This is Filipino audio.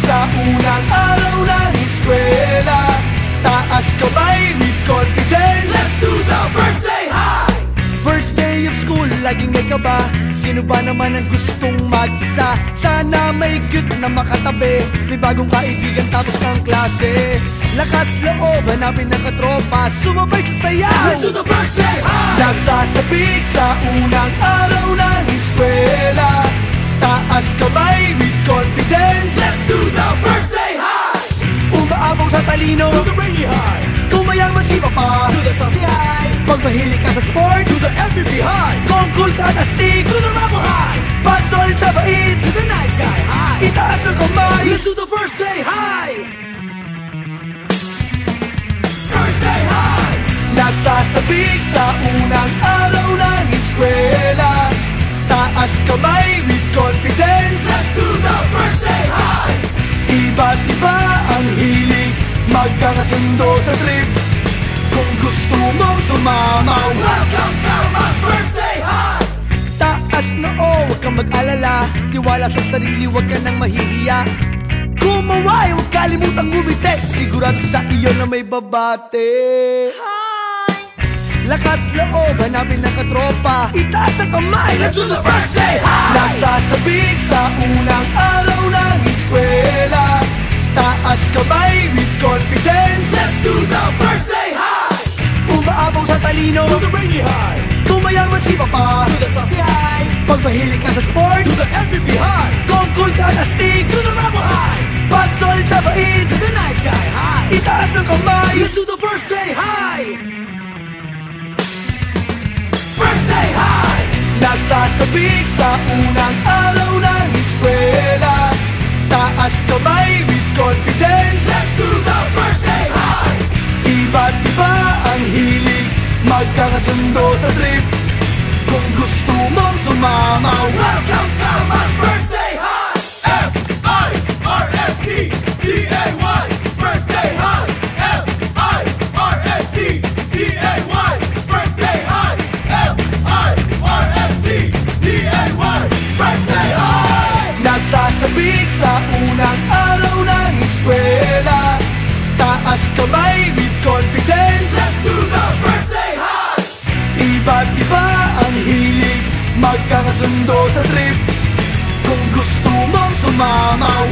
sa unang araw ng eskwela. Taas kamay with confidence. Let's do the first day high. First day of school, laging may kaba. Sino ba naman ang gustong mag-isa? Sana may cute na makatabi. May bagong kaibigan tapos ng klase. Lakas loob, hanapin ng katropa. Sumabay sa sayaw. Let's do the first day high. Nasasabik sa unang araw ng eskwela. Taas kamay with confidence. Let's do the first day high. Umaapaw sa talino, Do the rainy high. kung mayaman si papa. Do the saucy high. Pag mahilig ka sa sports, Do the MVP high. kung cool ka at astig. Do the rebel high. Pag solid sa bait, Do the nice guy high. itaas ang kamay. Let's do the first day high. First day high. Nasasabik sa unang araw ng eskwela. Taas kamay with confidence. Let's do the first day high. Iba't iba ang hilig, magkakasundo sa trip. Kung gusto mong sumamaw, Welcome to my first day high. taas na huwag kang mag-alala. Tiwala sa sarili, huwag ka nang mahihiya. Kumaway, huwag kalimutang ngumiti. Sigurado sa iyo na may babate. Lakas loob, hanapin ng katropa. Itaas ang kamay, Let's do the first day high. nasasabik sa unang araw ng eskwela. Taas kamay with confidence. Let's do the first day high. Umaapaw sa talino, Do the rainy high. kung mayaman si papa. Do the saucy high. Pag mahilig ka sa sports, Do the MVP high. kung cool ka at astig. Do the rebel high. Pag solid sa bait, Do the nice guy high. itaas ang kamay. Let's do the first day high. First day high. Nasasabik sa unang araw ng eskwela. Taas kamay with confidence. Let's do the first day high. Iba't iba ang hilig, magkakasundo sa trip. Kung gusto mong sumamaw, Welcome to my first day high. F-I-R-S-T D-A-Y. First day high. F-I-R-S-T D-A-Y. First day high. F-I-R-S-T D-A-Y. First day high. nasasabik sa unang araw ng eskwela. Taas kamay with confidence. Let's do the first day high. Iba't iba ang hilig, magkakasundo sa trip. Kung gusto mong sumamaw,